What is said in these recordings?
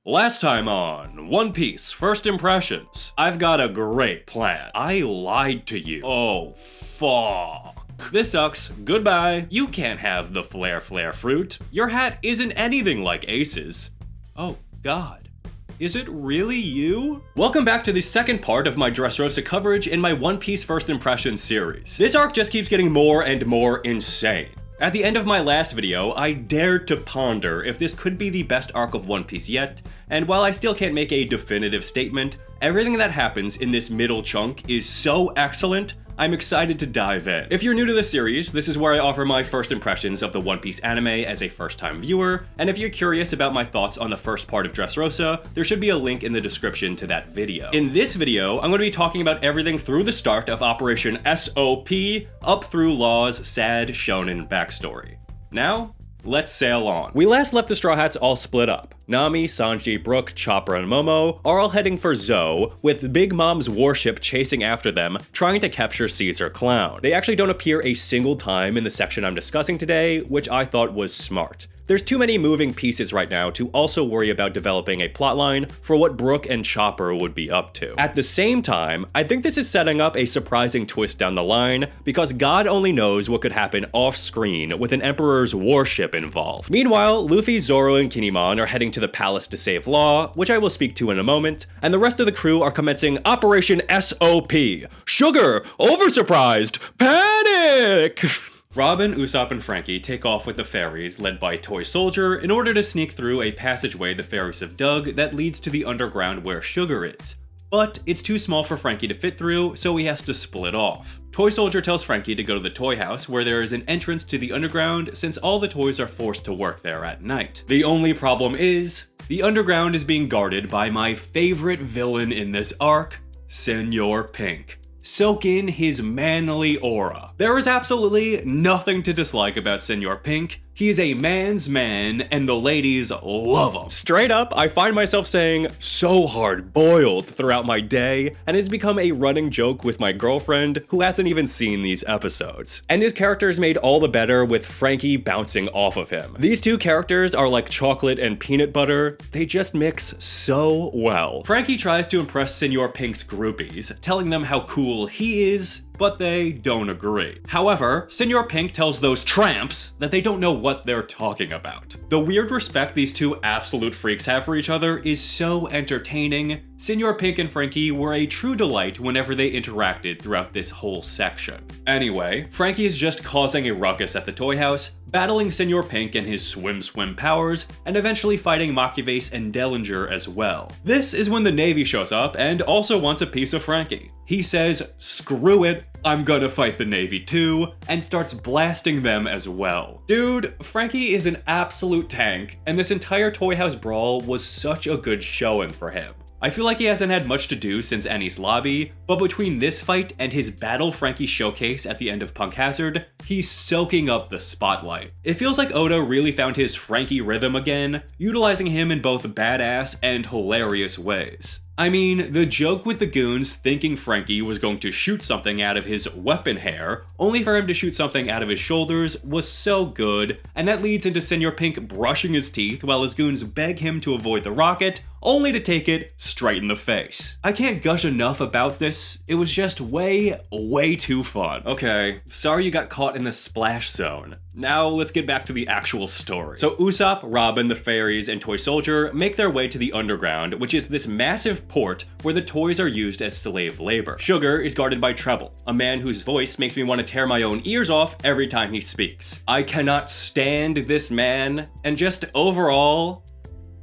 Last time on One Piece First Impressions, I've got a great plan. I lied to you. Oh, fuck. This sucks. Goodbye. You can't have the flare fruit. Your hat isn't anything like Ace's. Oh, God. Is it really you? Welcome back to the second part of my Dressrosa coverage in my One Piece First Impressions series. This arc just keeps getting more and more insane. At the end of my last video, I dared to ponder if this could be the best arc of One Piece yet, and while I still can't make a definitive statement, everything that happens in this middle chunk is so excellent, I'm excited to dive in. If you're new to the series, this is where I offer my first impressions of the One Piece anime as a first-time viewer, and if you're curious about my thoughts on the first part of Dressrosa, there should be a link in the description to that video. In this video, I'm going to be talking about everything through the start of Operation USOPP, up through Law's sad shonen backstory. Now, let's sail on. We last left the Straw Hats all split up. Nami, Sanji, Brook, Chopper, and Momo are all heading for Zou, with Big Mom's warship chasing after them, trying to capture Caesar Clown. They actually don't appear a single time in the section I'm discussing today, which I thought was smart. There's too many moving pieces right now to also worry about developing a plotline for what Brook and Chopper would be up to. At the same time, I think this is setting up a surprising twist down the line, because God only knows what could happen off-screen with an Emperor's warship involved. Meanwhile, Luffy, Zoro, and Kinemon are heading to the palace to save Law, which I will speak to in a moment, and the rest of the crew are commencing Operation SOP. Sugar! Oversurprised! Panic! Robin, Usopp, and Franky take off with the fairies, led by Toy Soldier, in order to sneak through a passageway the fairies have dug that leads to the underground where Sugar is. But it's too small for Franky to fit through, so he has to split off. Toy Soldier tells Franky to go to the toy house, where there is an entrance to the underground since all the toys are forced to work there at night. The only problem is, the underground is being guarded by my favorite villain in this arc, Senor Pink. Soak in his manly aura. There is absolutely nothing to dislike about Senor Pink. He is a man's man, and the ladies love him. Straight up, I find myself saying "so hard-boiled" throughout my day, and it's become a running joke with my girlfriend, who hasn't even seen these episodes. And his character is made all the better with Franky bouncing off of him. These two characters are like chocolate and peanut butter. They just mix so well. Franky tries to impress Senor Pink's groupies, telling them how cool he is, but they don't agree. However, Senor Pink tells those tramps that they don't know what they're talking about. The weird respect these two absolute freaks have for each other is so entertaining. Senor Pink and Franky were a true delight whenever they interacted throughout this whole section. Anyway, Franky is just causing a ruckus at the toy house, battling Senor Pink and his swim powers, and eventually fighting Machiaves and Dellinger as well. This is when the Navy shows up and also wants a piece of Franky. He says, "Screw it, I'm gonna fight the Navy too," and starts blasting them as well. Dude, Franky is an absolute tank, and this entire toy house brawl was such a good showing for him. I feel like he hasn't had much to do since Enies Lobby, but between this fight and his Battle Franky showcase at the end of Punk Hazard, he's soaking up the spotlight. It feels like Oda really found his Franky rhythm again, utilizing him in both badass and hilarious ways. I mean, the joke with the goons thinking Franky was going to shoot something out of his weapon hair, only for him to shoot something out of his shoulders, was so good, and that leads into Senor Pink brushing his teeth while his goons beg him to avoid the rocket, only to take it straight in the face. I can't gush enough about this. It was just way too fun. Okay, sorry you got caught in the splash zone. Now let's get back to the actual story. So Usopp, Robin, the fairies, and Toy Soldier make their way to the underground, which is this massive port where the toys are used as slave labor. Sugar is guarded by Treble, a man whose voice makes me want to tear my own ears off every time he speaks. I cannot stand this man, and just overall,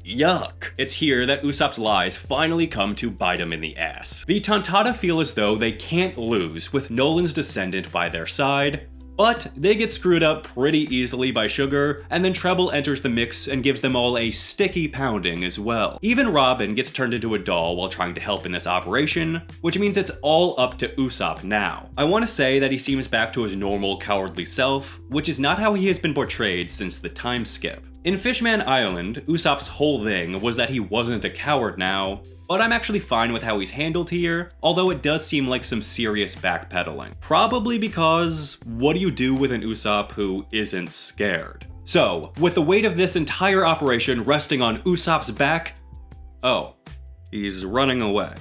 yuck. It's here that Usopp's lies finally come to bite him in the ass. The Tontada feel as though they can't lose with Nolan's descendant by their side, but they get screwed up pretty easily by Sugar, and then Treble enters the mix and gives them all a sticky pounding as well. Even Robin gets turned into a doll while trying to help in this operation, which means it's all up to Usopp now. I want to say that he seems back to his normal cowardly self, which is not how he has been portrayed since the time skip. In Fishman Island, Usopp's whole thing was that he wasn't a coward now, but I'm actually fine with how he's handled here, although it does seem like some serious backpedaling. Probably because, what do you do with an Usopp who isn't scared? So, with the weight of this entire operation resting on Usopp's back, Oh, he's running away.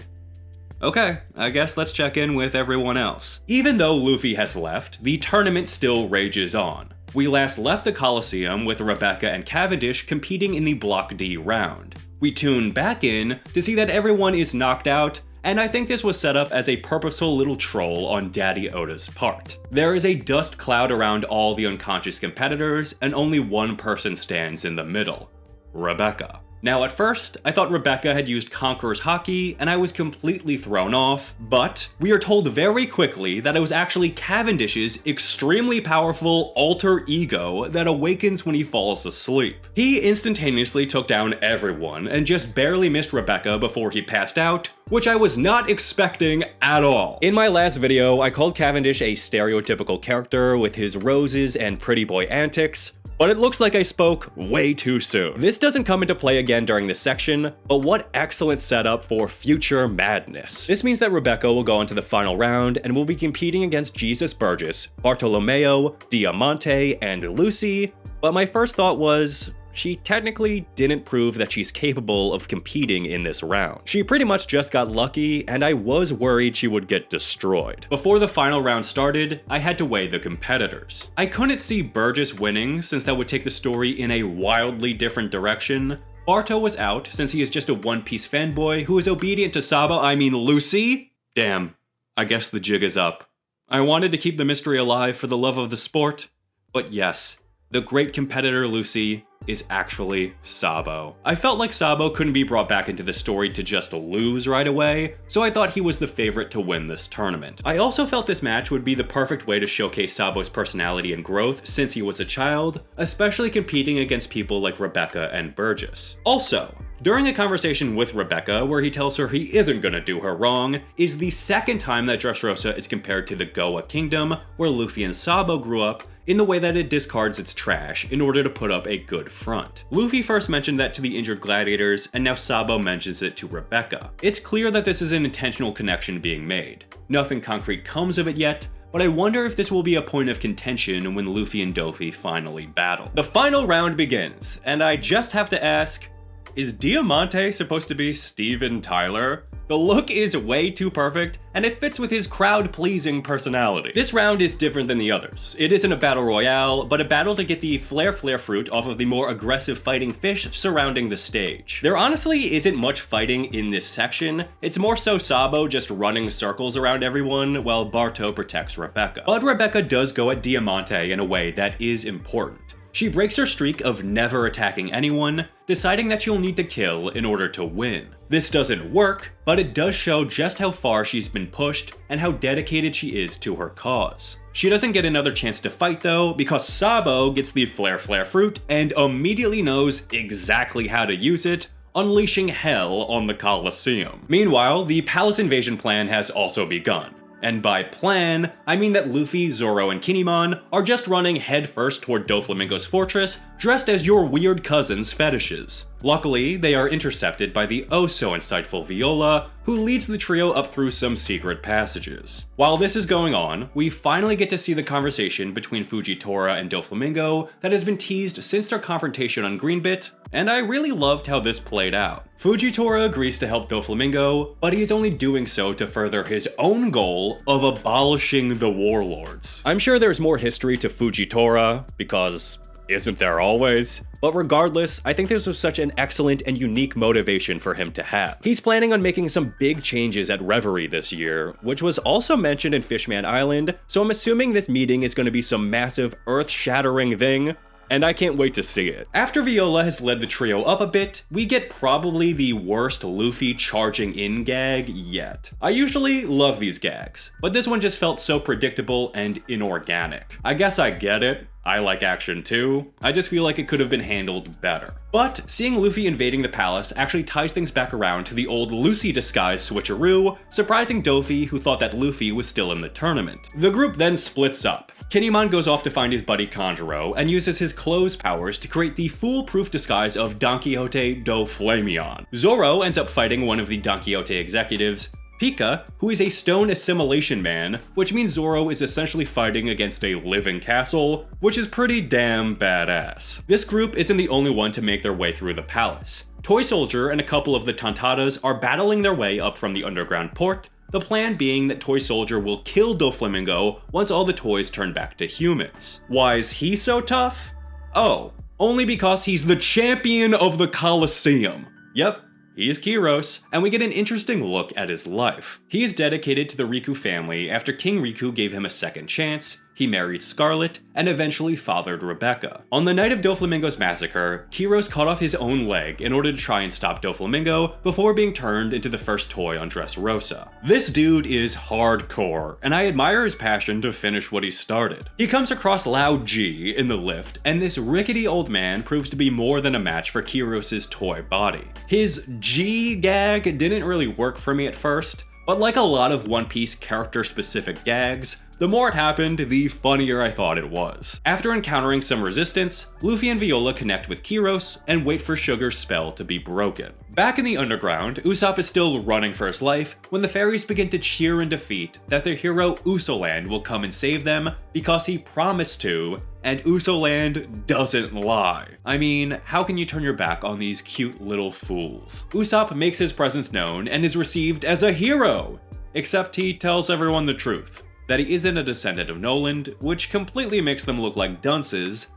Okay, I guess let's check in with everyone else. Even though Luffy has left, the tournament still rages on. We last left the Coliseum with Rebecca and Cavendish competing in the Block D round. We tune back in to see that everyone is knocked out, and I think this was set up as a purposeful little troll on Daddy Oda's part. There is a dust cloud around all the unconscious competitors, and only one person stands in the middle: Rebecca. Now at first, I thought Rebecca had used Conqueror's Haki, and I was completely thrown off, but we are told very quickly that it was actually Cavendish's extremely powerful alter ego that awakens when he falls asleep. He instantaneously took down everyone and just barely missed Rebecca before he passed out, which I was not expecting at all. In my last video, I called Cavendish a stereotypical character with his roses and pretty boy antics, but it looks like I spoke way too soon. This doesn't come into play again during this section, but what excellent setup for future madness. This means that Rebecca will go into the final round and will be competing against Jesus Burgess, Bartolomeo, Diamante, and Lucy, but my first thought was, she technically didn't prove that she's capable of competing in this round. She pretty much just got lucky, and I was worried she would get destroyed. Before the final round started, I had to weigh the competitors. I couldn't see Burgess winning since that would take the story in a wildly different direction. Barto was out since he is just a One Piece fanboy who is obedient to Lucy? Damn, I guess the jig is up. I wanted to keep the mystery alive for the love of the sport, but yes, the great competitor Lucy is actually Sabo. I felt like Sabo couldn't be brought back into the story to just lose right away, so I thought he was the favorite to win this tournament. I also felt this match would be the perfect way to showcase Sabo's personality and growth since he was a child, especially competing against people like Rebecca and Burgess. Also, during a conversation with Rebecca where he tells her he isn't gonna do her wrong, is the second time that Dressrosa is compared to the Goa Kingdom, where Luffy and Sabo grew up, in the way that it discards its trash in order to put up a good front. Luffy first mentioned that to the injured gladiators, and now Sabo mentions it to Rebecca. It's clear that this is an intentional connection being made. Nothing concrete comes of it yet, but I wonder if this will be a point of contention when Luffy and Dofi finally battle. The final round begins, and I just have to ask, is Diamante supposed to be Steven Tyler? The look is way too perfect, and it fits with his crowd-pleasing personality. This round is different than the others. It isn't a battle royale, but a battle to get the flare fruit off of the more aggressive fighting fish surrounding the stage. There honestly isn't much fighting in this section. It's more so Sabo just running circles around everyone while Barto protects Rebecca. But Rebecca does go at Diamante in a way that is important. She breaks her streak of never attacking anyone, deciding that she'll need to kill in order to win. This doesn't work, but it does show just how far she's been pushed and how dedicated she is to her cause. She doesn't get another chance to fight though, because Sabo gets the flare fruit and immediately knows exactly how to use it, unleashing hell on the Coliseum. Meanwhile, the palace invasion plan has also begun. And by plan, I mean that Luffy, Zoro, and Kinemon are just running headfirst toward Doflamingo's fortress, dressed as your weird cousin's fetishes. Luckily, they are intercepted by the oh-so-insightful Viola, who leads the trio up through some secret passages. While this is going on, we finally get to see the conversation between Fujitora and Doflamingo that has been teased since their confrontation on Greenbit, and I really loved how this played out. Fujitora agrees to help Doflamingo, but he is only doing so to further his own goal of abolishing the warlords. I'm sure there's more history to Fujitora, because isn't there always? But regardless, I think this was such an excellent and unique motivation for him to have. He's planning on making some big changes at Reverie this year, which was also mentioned in Fishman Island, so I'm assuming this meeting is going to be some massive earth-shattering thing, and I can't wait to see it. After Viola has led the trio up a bit, we get probably the worst Luffy charging in gag yet. I usually love these gags, but this one just felt so predictable and inorganic. I guess I get it. I like action too. I just feel like it could have been handled better. But seeing Luffy invading the palace actually ties things back around to the old Lucy disguise switcheroo, surprising Dofi, who thought that Luffy was still in the tournament. The group then splits up. Kinemon goes off to find his buddy Kanjuro and uses his clothes powers to create the foolproof disguise of Don Quixote Doflamingo. Zoro ends up fighting one of the Don Quixote executives, Pika, who is a stone assimilation man, which means Zoro is essentially fighting against a living castle, which is pretty damn badass. This group isn't the only one to make their way through the palace. Toy Soldier and a couple of the Tontatas are battling their way up from the underground port, the plan being that Toy Soldier will kill Doflamingo once all the toys turn back to humans. Why is he so tough? Oh, only because he's the champion of the Colosseum. Yep, he is Kyros, and we get an interesting look at his life. He is dedicated to the Riku family after King Riku gave him a second chance. He married Scarlet, and eventually fathered Rebecca. On the night of Doflamingo's massacre, Kyros cut off his own leg in order to try and stop Doflamingo before being turned into the first toy on Dressrosa. This dude is hardcore, and I admire his passion to finish what he started. He comes across Lao G in the lift, and this rickety old man proves to be more than a match for Kyros' toy body. His G gag didn't really work for me at first, but like a lot of One Piece character-specific gags, the more it happened, the funnier I thought it was. After encountering some resistance, Luffy and Viola connect with Kyros and wait for Sugar's spell to be broken. Back in the underground, Usopp is still running for his life when the fairies begin to cheer in defeat that their hero Usoland will come and save them because he promised to, and Usoland doesn't lie. I mean, how can you turn your back on these cute little fools? Usopp makes his presence known and is received as a hero, except he tells everyone the truth, that he isn't a descendant of Noland, which completely makes them look like dunces,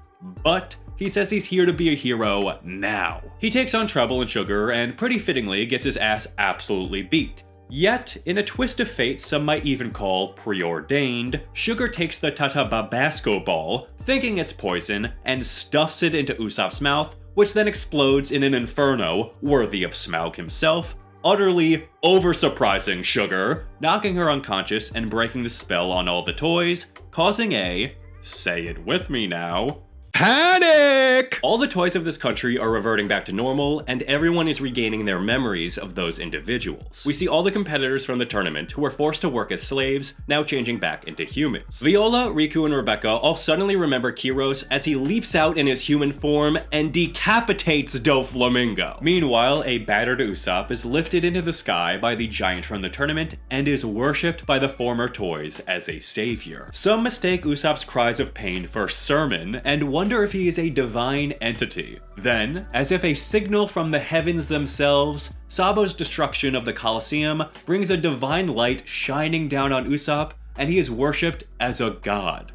but he says he's here to be a hero now. He takes on Trouble and Sugar and pretty fittingly gets his ass absolutely beat. Yet, in a twist of fate some might even call preordained, Sugar takes the Tata Babasco ball, thinking it's poison, and stuffs it into Usopp's mouth, which then explodes in an inferno worthy of Smaug himself, utterly over-surprising Sugar, knocking her unconscious and breaking the spell on all the toys, causing a, say it with me now, panic! All the toys of this country are reverting back to normal, and everyone is regaining their memories of those individuals. We see all the competitors from the tournament who were forced to work as slaves, now changing back into humans. Viola, Riku, and Rebecca all suddenly remember Kyros as he leaps out in his human form and decapitates Doflamingo. Meanwhile, a battered Usopp is lifted into the sky by the giant from the tournament and is worshipped by the former toys as a savior. Some mistake Usopp's cries of pain for sermon and wonder if he is a divine entity. Then, as if a signal from the heavens themselves, Sabo's destruction of the Colosseum brings a divine light shining down on Usopp, and he is worshipped as a god.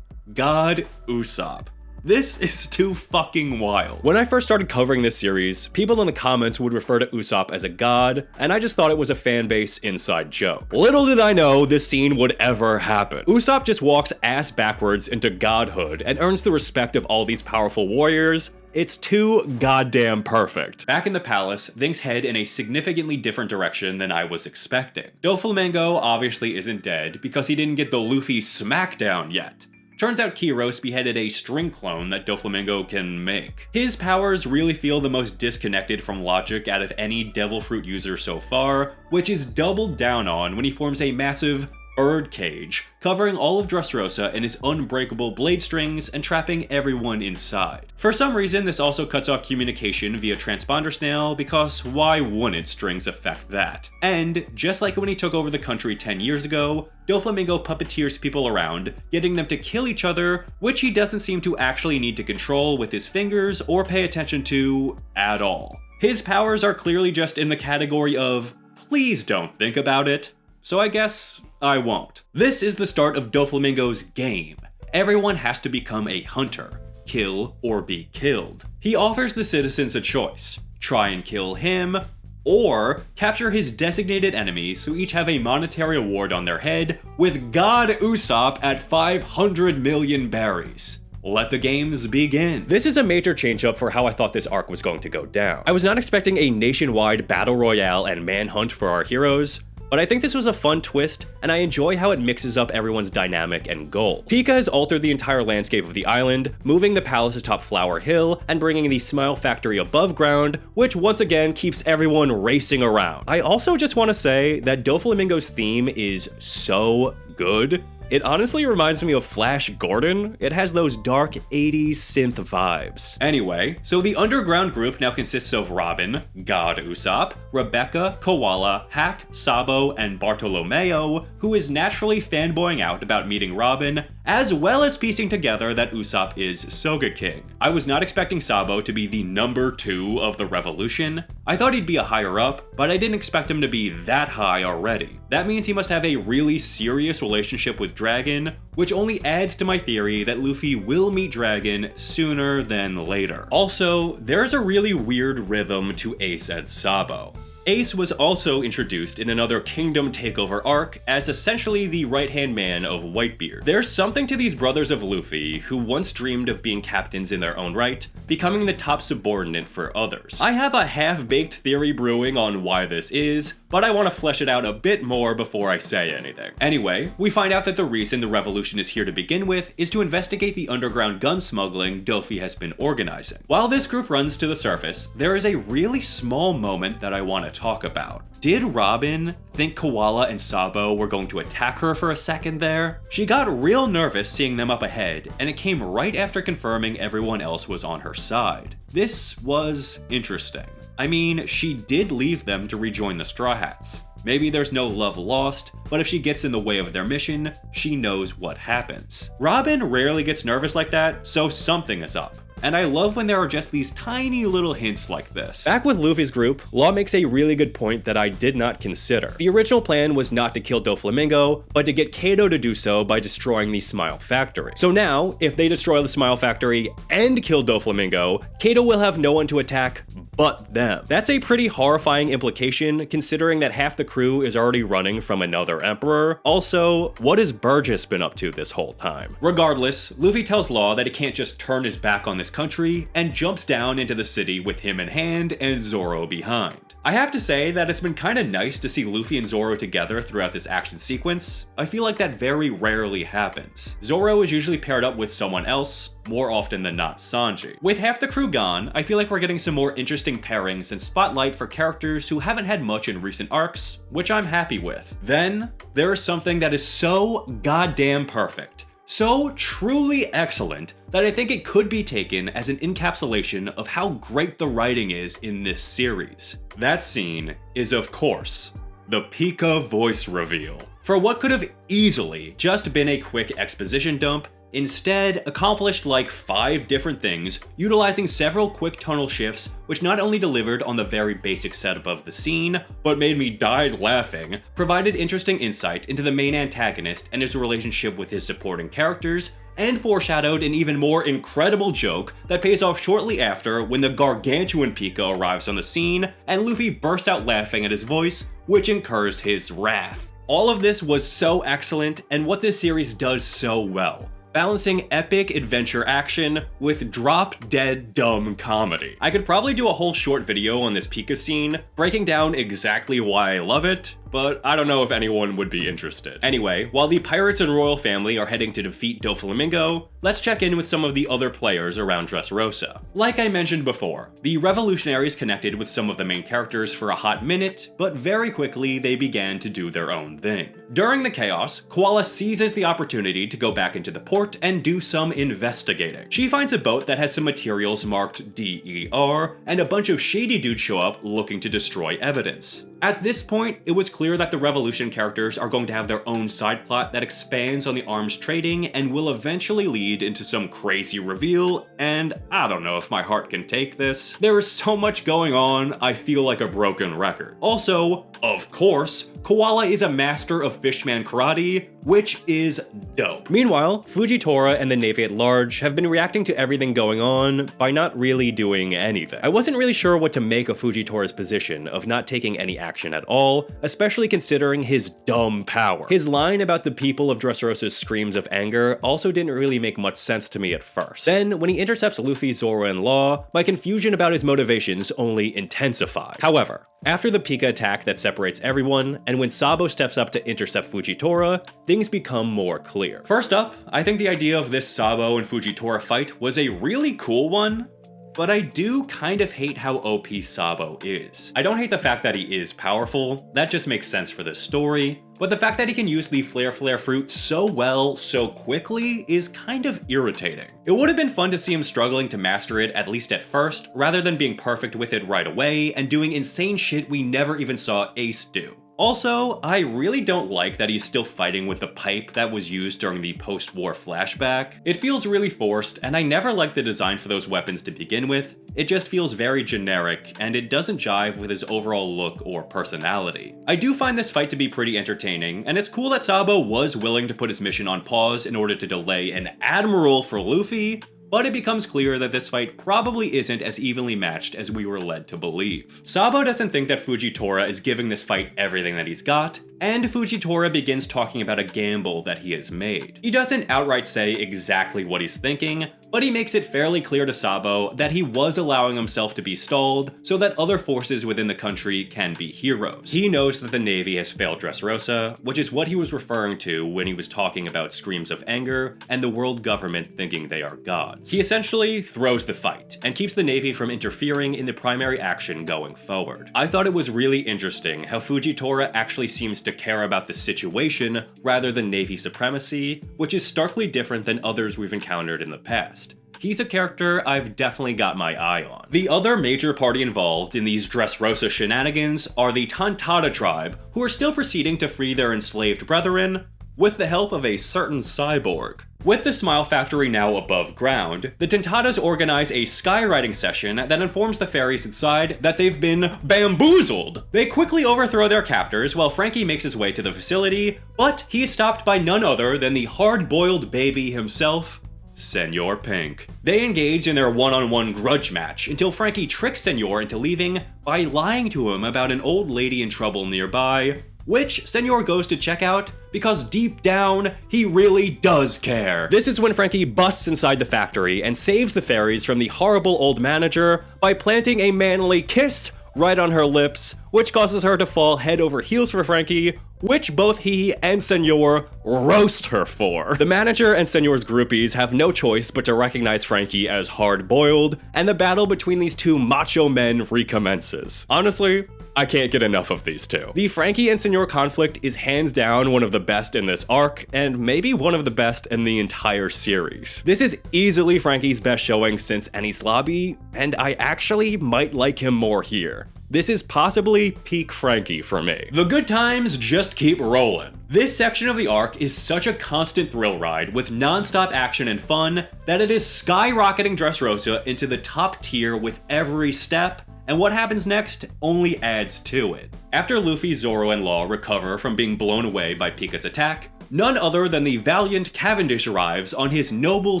God Usopp. This is too fucking wild. When I first started covering this series, people in the comments would refer to Usopp as a god, and I just thought it was a fanbase inside joke. Little did I know this scene would ever happen. Usopp just walks ass backwards into godhood and earns the respect of all these powerful warriors. It's too goddamn perfect. Back in the palace, things head in a significantly different direction than I was expecting. Doflamingo obviously isn't dead because he didn't get the Luffy smackdown yet. Turns out Kyros beheaded a string clone that Doflamingo can make. His powers really feel the most disconnected from logic out of any Devil Fruit user so far, which is doubled down on when he forms a massive Birdcage, covering all of Dressrosa in his unbreakable blade strings and trapping everyone inside. For some reason, this also cuts off communication via transponder snail, because why wouldn't strings affect that? And, just like when he took over the country 10 years ago, Doflamingo puppeteers people around, getting them to kill each other, which he doesn't seem to actually need to control with his fingers or pay attention to at all. His powers are clearly just in the category of, please don't think about it. So I guess I won't. This is the start of Doflamingo's game. Everyone has to become a hunter. Kill or be killed. He offers the citizens a choice. Try and kill him, or capture his designated enemies who each have a monetary award on their head, with God Usopp at 500 million berries. Let the games begin. This is a major change-up for how I thought this arc was going to go down. I was not expecting a nationwide battle royale and manhunt for our heroes, but I think this was a fun twist, and I enjoy how it mixes up everyone's dynamic and goals. Pika has altered the entire landscape of the island, moving the palace atop Flower Hill, and bringing the Smile Factory above ground, which once again keeps everyone racing around. I also just want to say that Doflamingo's theme is so good. It honestly reminds me of Flash Gordon. It has those dark 80s synth vibes. Anyway, so the underground group now consists of Robin, God Usopp, Rebecca, Koala, Hack, Sabo, and Bartolomeo, who is naturally fanboying out about meeting Robin, as well as piecing together that Usopp is Soga King. I was not expecting Sabo to be the number 2 of the revolution. I thought he'd be a higher up, but I didn't expect him to be that high already. That means he must have a really serious relationship with Dragon, which only adds to my theory that Luffy will meet Dragon sooner than later. Also, there's a really weird rhythm to Ace and Sabo. Ace was also introduced in another Kingdom Takeover arc as essentially the right-hand man of Whitebeard. There's something to these brothers of Luffy who once dreamed of being captains in their own right, becoming the top subordinate for others. I have a half-baked theory brewing on why this is, but I want to flesh it out a bit more before I say anything. Anyway, we find out that the reason the revolution is here to begin with is to investigate the underground gun smuggling Dofi has been organizing. While this group runs to the surface, there is a really small moment that I want to talk about. Did Robin think Koala and Sabo were going to attack her for a second there? She got real nervous seeing them up ahead, and it came right after confirming everyone else was on her side. This was interesting. I mean, she did leave them to rejoin the Straw Hats. Maybe there's no love lost, but if she gets in the way of their mission, she knows what happens. Robin rarely gets nervous like that, so something is up. And I love when there are just these tiny little hints like this. Back with Luffy's group, Law makes a really good point that I did not consider. The original plan was not to kill Doflamingo, but to get Kaido to do so by destroying the Smile Factory. So now, if they destroy the Smile Factory and kill Doflamingo, Kaido will have no one to attack but them. That's a pretty horrifying implication, considering that half the crew is already running from another emperor. Also, what has Burgess been up to this whole time? Regardless, Luffy tells Law that he can't just turn his back on this country, and jumps down into the city with him in hand and Zoro behind. I have to say that it's been kinda nice to see Luffy and Zoro together throughout this action sequence. I feel like that very rarely happens. Zoro is usually paired up with someone else, more often than not Sanji. With half the crew gone, I feel like we're getting some more interesting pairings and spotlight for characters who haven't had much in recent arcs, which I'm happy with. Then, there is something that is so goddamn perfect, so truly excellent, that I think it could be taken as an encapsulation of how great the writing is in this series. That scene is, of course, the Pika voice reveal. For what could have easily just been a quick exposition dump, instead accomplished like 5 different things, utilizing several quick tonal shifts, which not only delivered on the very basic setup of the scene, but made me die laughing, provided interesting insight into the main antagonist and his relationship with his supporting characters, and foreshadowed an even more incredible joke that pays off shortly after when the gargantuan Pika arrives on the scene and Luffy bursts out laughing at his voice, which incurs his wrath. All of this was so excellent and what this series does so well, balancing epic adventure action with drop-dead dumb comedy. I could probably do a whole short video on this Pika scene, breaking down exactly why I love it, but I don't know if anyone would be interested. Anyway, while the Pirates and Royal Family are heading to defeat Doflamingo, let's check in with some of the other players around Dressrosa. Like I mentioned before, the revolutionaries connected with some of the main characters for a hot minute, but very quickly they began to do their own thing. During the chaos, Koala seizes the opportunity to go back into the port and do some investigating. She finds a boat that has some materials marked DER, and a bunch of shady dudes show up looking to destroy evidence. At this point, it was clear that the Revolution characters are going to have their own side plot that expands on the arms trading and will eventually lead into some crazy reveal, and I don't know if my heart can take this. There is so much going on, I feel like a broken record. Also, of course, Koala is a master of Fishman Karate, which is dope. Meanwhile, Fujitora and the Navy at large have been reacting to everything going on by not really doing anything. I wasn't really sure what to make of Fujitora's position of not taking any action at all, especially considering his dumb power. His line about the people of Dressrosa's screams of anger also didn't really make much sense to me at first. Then, when he intercepts Luffy, Zoro, and Law, my confusion about his motivations only intensified. However, after the Pika attack that separates everyone, and when Sabo steps up to intercept Fujitora, things become more clear. First up, I think the idea of this Sabo and Fujitora fight was a really cool one. but I do kind of hate how OP Sabo is. I don't hate the fact that he is powerful, that just makes sense for this story, but the fact that he can use the Flare fruit so well, so quickly, is kind of irritating. It would have been fun to see him struggling to master it at least at first, rather than being perfect with it right away and doing insane shit we never even saw Ace do. Also, I really don't like that he's still fighting with the pipe that was used during the post-war flashback. It feels really forced, and I never liked the design for those weapons to begin with. It just feels very generic, and it doesn't jive with his overall look or personality. I do find this fight to be pretty entertaining, and it's cool that Sabo was willing to put his mission on pause in order to delay an admiral for Luffy, but it becomes clear that this fight probably isn't as evenly matched as we were led to believe. Sabo doesn't think that Fujitora is giving this fight everything that he's got, and Fujitora begins talking about a gamble that he has made. He doesn't outright say exactly what he's thinking, but he makes it fairly clear to Sabo that he was allowing himself to be stalled so that other forces within the country can be heroes. He knows that the Navy has failed Dressrosa, which is what he was referring to when he was talking about screams of anger and the world government thinking they are gods. He essentially throws the fight and keeps the Navy from interfering in the primary action going forward. I thought it was really interesting how Fujitora actually seems to care about the situation rather than Navy supremacy, which is starkly different than others we've encountered in the past. He's a character I've definitely got my eye on. The other major party involved in these Dressrosa shenanigans are the Tantada tribe, who are still proceeding to free their enslaved brethren with the help of a certain cyborg. With the Smile Factory now above ground, the Tantadas organize a skywriting session that informs the fairies inside that they've been bamboozled. They quickly overthrow their captors while Franky makes his way to the facility, but he's stopped by none other than the hard-boiled baby himself, Senor Pink. They engage in their one-on-one grudge match until Franky tricks Senor into leaving by lying to him about an old lady in trouble nearby, which Senor goes to check out because deep down, he really does care. This is when Franky busts inside the factory and saves the fairies from the horrible old manager by planting a manly kiss right on her lips, which causes her to fall head over heels for Franky, which both he and Senor roast her for. The manager and Senor's groupies have no choice but to recognize Franky as hard-boiled, and the battle between these two macho men recommences. Honestly, I can't get enough of these two. The Franky and Senor conflict is hands down one of the best in this arc, and maybe one of the best in the entire series. This is easily Franky's best showing since Enies Lobby, and I actually might like him more here. This is possibly peak Franky for me. The good times just keep rolling. This section of the arc is such a constant thrill ride with non-stop action and fun that it is skyrocketing Dressrosa into the top tier with every step, and what happens next only adds to it. After Luffy, Zoro, and Law recover from being blown away by Pika's attack, none other than the valiant Cavendish arrives on his noble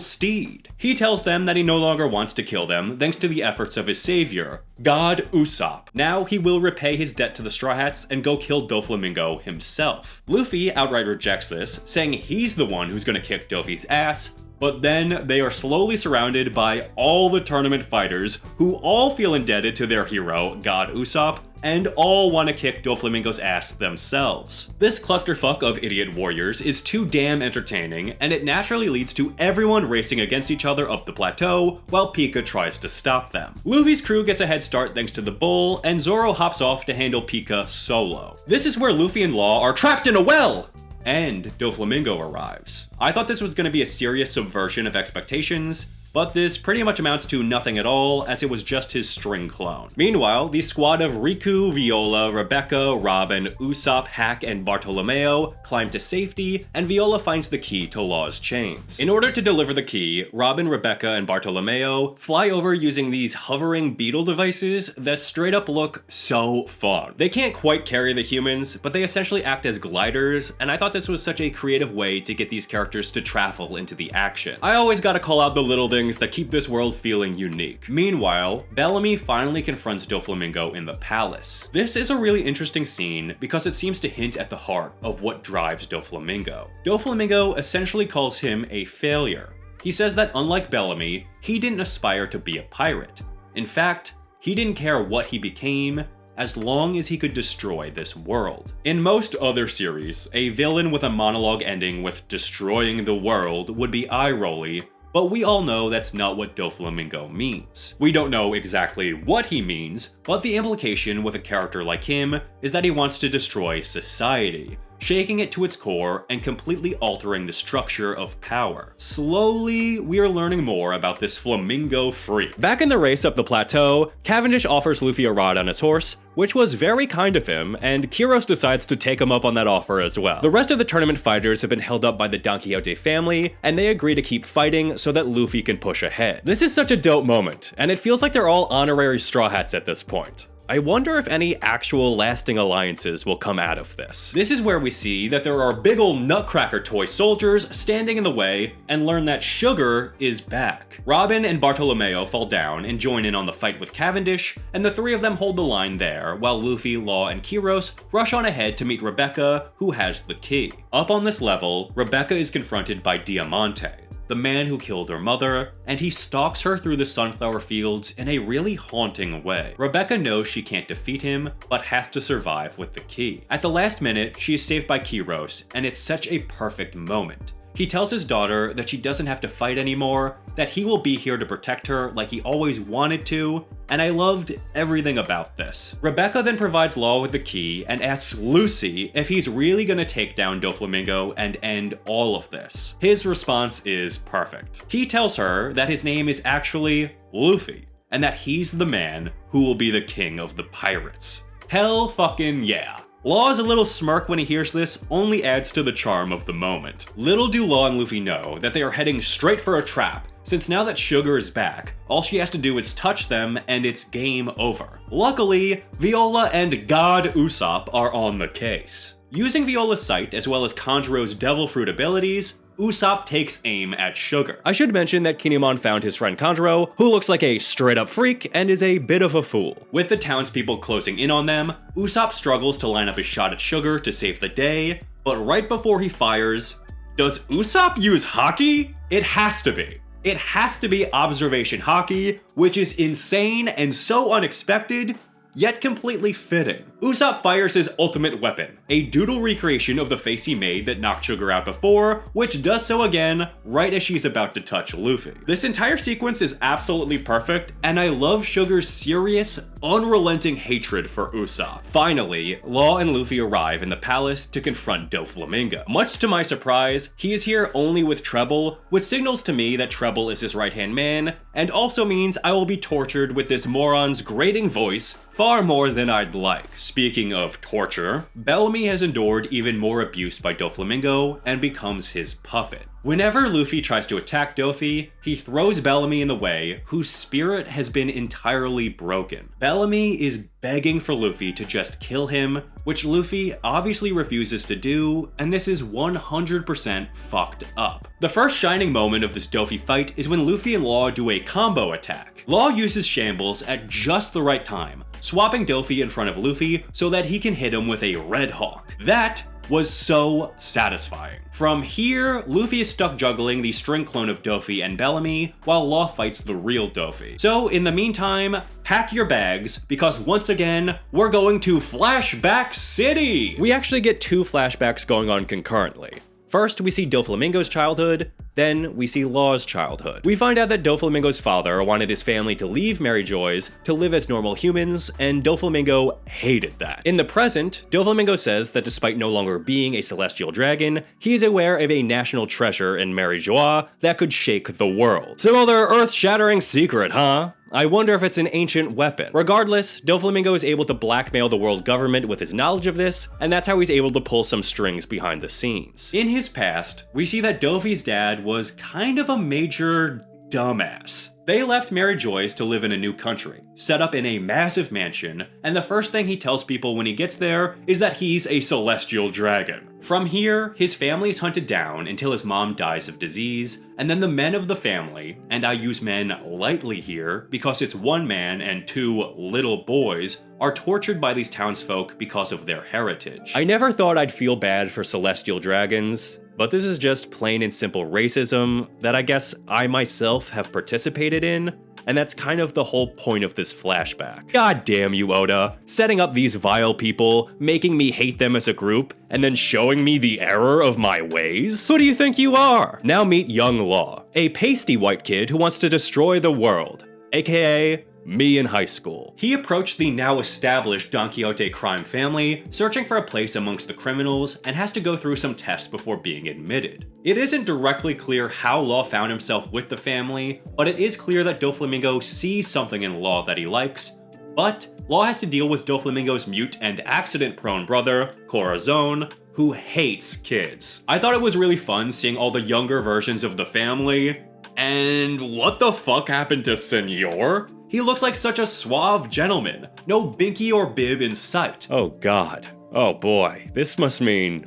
steed. He tells them that he no longer wants to kill them thanks to the efforts of his savior, God Usopp. Now he will repay his debt to the Straw Hats and go kill Doflamingo himself. Luffy outright rejects this, saying he's the one who's gonna kick Dofi's ass, but then they are slowly surrounded by all the tournament fighters who all feel indebted to their hero, God Usopp, and all want to kick Doflamingo's ass themselves. This clusterfuck of idiot warriors is too damn entertaining, and it naturally leads to everyone racing against each other up the plateau while Pika tries to stop them. Luffy's crew gets a head start thanks to the bull, and Zoro hops off to handle Pika solo. This is where Luffy and Law are trapped in a well! And Doflamingo arrives. I thought this was going to be a serious subversion of expectations, but this pretty much amounts to nothing at all, as it was just his string clone. Meanwhile, the squad of Riku, Viola, Rebecca, Robin, Usopp, Hack, and Bartolomeo climb to safety, and Viola finds the key to Law's chains. In order to deliver the key, Robin, Rebecca, and Bartolomeo fly over using these hovering beetle devices that straight up look so fun. They can't quite carry the humans, but they essentially act as gliders, and I thought this was such a creative way to get these characters to travel into the action. I always gotta call out the little things that keep this world feeling unique. Meanwhile, Bellamy finally confronts Doflamingo in the palace. This is a really interesting scene because it seems to hint at the heart of what drives Doflamingo. Doflamingo essentially calls him a failure. He says that unlike Bellamy, he didn't aspire to be a pirate. In fact, he didn't care what he became, as long as he could destroy this world. In most other series, a villain with a monologue ending with destroying the world would be eye-rolly, but we all know that's not what Doflamingo means. We don't know exactly what he means, but the implication with a character like him is that he wants to destroy society, shaking it to its core and completely altering the structure of power. Slowly, we are learning more about this flamingo freak. Back in the race up the plateau, Cavendish offers Luffy a ride on his horse, which was very kind of him, and Quiros decides to take him up on that offer as well. The rest of the tournament fighters have been held up by the Don Quixote family, and they agree to keep fighting so that Luffy can push ahead. This is such a dope moment, and it feels like they're all honorary Straw Hats at this point. I wonder if any actual lasting alliances will come out of this. This is where we see that there are big ol' Nutcracker toy soldiers standing in the way and learn that Sugar is back. Robin and Bartolomeo fall down and join in on the fight with Cavendish, and the three of them hold the line there, while Luffy, Law, and Quiros rush on ahead to meet Rebecca, who has the key. Up on this level, Rebecca is confronted by Diamante, the man who killed her mother, and he stalks her through the sunflower fields in a really haunting way. Rebecca knows she can't defeat him, but has to survive with the key. At the last minute, she is saved by Quiros, and it's such a perfect moment. He tells his daughter that she doesn't have to fight anymore, that he will be here to protect her like he always wanted to, and I loved everything about this. Rebecca then provides Law with the key and asks Lucy if he's really gonna take down Doflamingo and end all of this. His response is perfect. He tells her that his name is actually Luffy, and that he's the man who will be the king of the pirates. Hell fucking yeah. Law's a little smirk when he hears this only adds to the charm of the moment. Little do Law and Luffy know that they are heading straight for a trap, since now that Sugar is back, all she has to do is touch them and it's game over. Luckily, Viola and God Usopp are on the case. Using Viola's sight as well as Kanjuro's Devil Fruit abilities, Usopp takes aim at Sugar. I should mention that Kinemon found his friend Kanjuro, who looks like a straight-up freak and is a bit of a fool. With the townspeople closing in on them, Usopp struggles to line up his shot at Sugar to save the day, but right before he fires, does Usopp use Haki? It has to be. It has to be Observation Haki, which is insane and so unexpected, yet completely fitting. Usopp fires his ultimate weapon, a doodle recreation of the face he made that knocked Sugar out before, which does so again right as she's about to touch Luffy. This entire sequence is absolutely perfect, and I love Sugar's serious, unrelenting hatred for Usopp. Finally, Law and Luffy arrive in the palace to confront Doflamingo. Much to my surprise, he is here only with Treble, which signals to me that Treble is his right-hand man, and also means I will be tortured with this moron's grating voice far more than I'd like. Speaking of torture, Bellamy has endured even more abuse by Doflamingo and becomes his puppet. Whenever Luffy tries to attack Dofi, he throws Bellamy in the way, whose spirit has been entirely broken. Bellamy is begging for Luffy to just kill him, which Luffy obviously refuses to do, and this is 100% fucked up. The first shining moment of this Dofi fight is when Luffy and Law do a combo attack. Law uses Shambles at just the right time, swapping Dofi in front of Luffy so that he can hit him with a Red Hawk. That was so satisfying. From here, Luffy is stuck juggling the string clone of Dofi and Bellamy, while Law fights the real Dofi. So in the meantime, pack your bags, because once again, we're going to Flashback City! We actually get two flashbacks going on concurrently. First, we see Doflamingo's childhood, then we see Law's childhood. We find out that Doflamingo's father wanted his family to leave Mary Joy's to live as normal humans, and Doflamingo hated that. In the present, Doflamingo says that despite no longer being a celestial dragon, he is aware of a national treasure in Mary Joie that could shake the world. Some other earth-shattering secret, huh? I wonder if it's an ancient weapon. Regardless, Doflamingo is able to blackmail the world government with his knowledge of this, and that's how he's able to pull some strings behind the scenes. In his past, we see that Dofi's dad was kind of a major dumbass. They left Mary Joy's to live in a new country, set up in a massive mansion, and the first thing he tells people when he gets there is that he's a celestial dragon. From here, his family is hunted down until his mom dies of disease, and then the men of the family, and I use men lightly here because it's one man and two little boys, are tortured by these townsfolk because of their heritage. I never thought I'd feel bad for celestial dragons, but this is just plain and simple racism that I guess I myself have participated in. and that's kind of the whole point of this flashback. God damn you, Oda, setting up these vile people, making me hate them as a group, and then showing me the error of my ways? Who do you think you are? Now meet young Law, a pasty white kid who wants to destroy the world, aka me in high school. He approached the now established Don Quixote crime family, searching for a place amongst the criminals, and has to go through some tests before being admitted. It isn't directly clear how Law found himself with the family, but it is clear that Doflamingo sees something in Law that he likes, but Law has to deal with Doflamingo's mute and accident-prone brother, Corazon, who hates kids. I thought it was really fun seeing all the younger versions of the family, and what the fuck happened to Senor? He looks like such a suave gentleman. No binky or bib in sight. Oh god. Oh boy. This must mean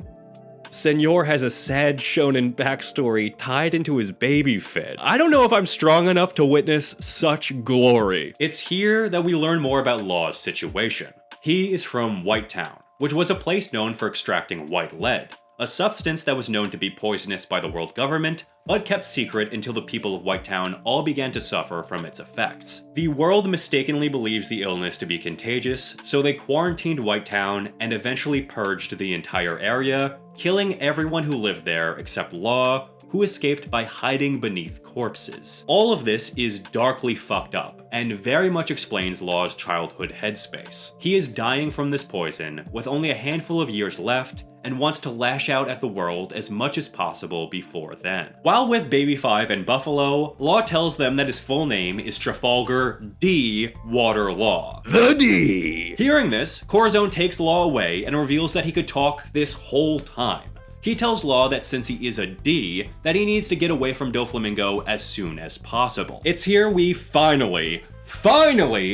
Senor has a sad shonen backstory tied into his baby fit. I don't know if I'm strong enough to witness such glory. It's here that we learn more about Law's situation. He is from White Town, which was a place known for extracting white lead, a substance that was known to be poisonous by the world government, but kept secret until the people of White Town all began to suffer from its effects. The world mistakenly believes the illness to be contagious, so they quarantined White Town and eventually purged the entire area, killing everyone who lived there except Law, who escaped by hiding beneath corpses. All of this is darkly fucked up, and very much explains Law's childhood headspace. He is dying from this poison, with only a handful of years left, and wants to lash out at the world as much as possible before then. While with Baby 5 and Buffalo, Law tells them that his full name is Trafalgar D. Water Law. The D! Hearing this, Corazon takes Law away and reveals that he could talk this whole time. He tells Law that since he is a D, that he needs to get away from Doflamingo as soon as possible. It's here we finally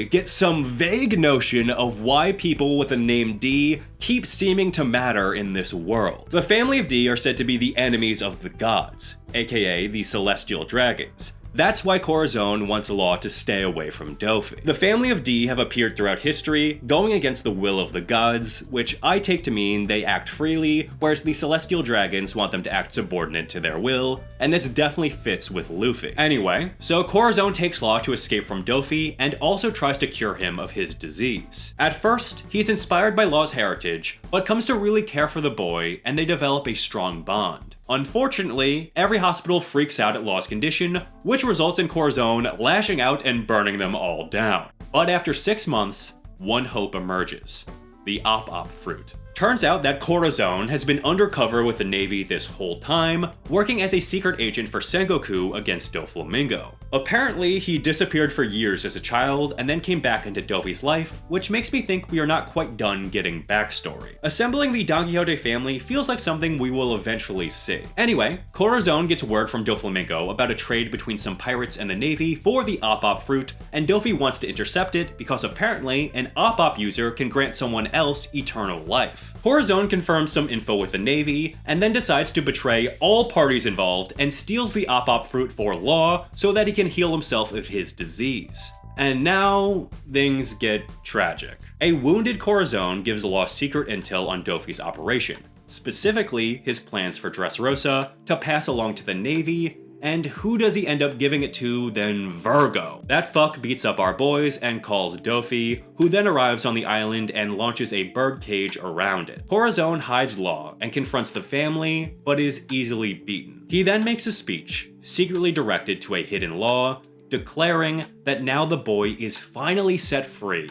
get some vague notion of why people with the name D keep seeming to matter in this world. The family of D are said to be the enemies of the gods, aka the celestial dragons. That's why Corazon wants Law to stay away from Dofi. The family of D have appeared throughout history, going against the will of the gods, which I take to mean they act freely, whereas the celestial dragons want them to act subordinate to their will, and this definitely fits with Luffy. Anyway, so Corazon takes Law to escape from Dofi, and also tries to cure him of his disease. At first, he's inspired by Law's heritage, but comes to really care for the boy, and they develop a strong bond. Unfortunately, every hospital freaks out at Law's condition, which results in Corazon lashing out and burning them all down. But after 6 months, one hope emerges: the USOPP fruit. Turns out that Corazon has been undercover with the Navy this whole time, working as a secret agent for Sengoku against Doflamingo. Apparently, he disappeared for years as a child and then came back into Dofi's life, which makes me think we are not quite done getting backstory. Assembling the Don Quixote family feels like something we will eventually see. Anyway, Corazon gets word from Doflamingo about a trade between some pirates and the Navy for the USOPP fruit, and Dofi wants to intercept it because apparently an USOPP user can grant someone else eternal life. Corazon confirms some info with the Navy, and then decides to betray all parties involved and steals the USOPP fruit for Law so that he can heal himself of his disease. And now, things get tragic. A wounded Corazon gives Law secret intel on Dofi's operation, specifically his plans for Dressrosa to pass along to the Navy. And who does he end up giving it to than Virgo? That fuck beats up our boys and calls Dofi, who then arrives on the island and launches a birdcage around it. Corazon hides Law and confronts the family, but is easily beaten. He then makes a speech, secretly directed to a hidden Law, declaring that now the boy is finally set free,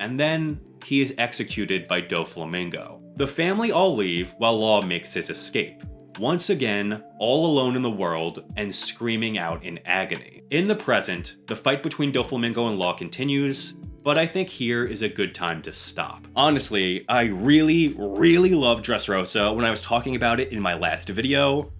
and then he is executed by Doflamingo. The family all leave while Law makes his escape, once again all alone in the world and screaming out in agony. In the present, the fight between Doflamingo and Law continues, but I think here is a good time to stop. Honestly, I really loved Dressrosa when I was talking about it in my last video,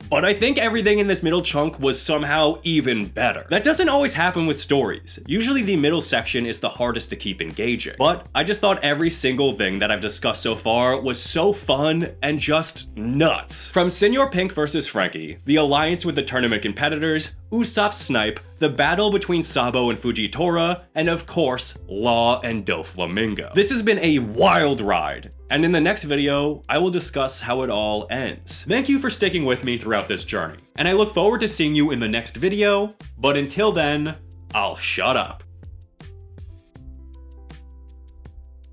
but I think everything in this middle chunk was somehow even better. That doesn't always happen with stories. Usually the middle section is the hardest to keep engaging. But I just thought every single thing that I've discussed so far was so fun and just nuts. From Senor Pink versus Franky, the alliance with the tournament competitors, Usopp's snipe, the battle between Sabo and Fujitora, and of course, Law and Doflamingo. This has been a wild ride, and in the next video, I will discuss how it all ends. Thank you for sticking with me throughout this journey, and I look forward to seeing you in the next video, but until then, I'll shut up.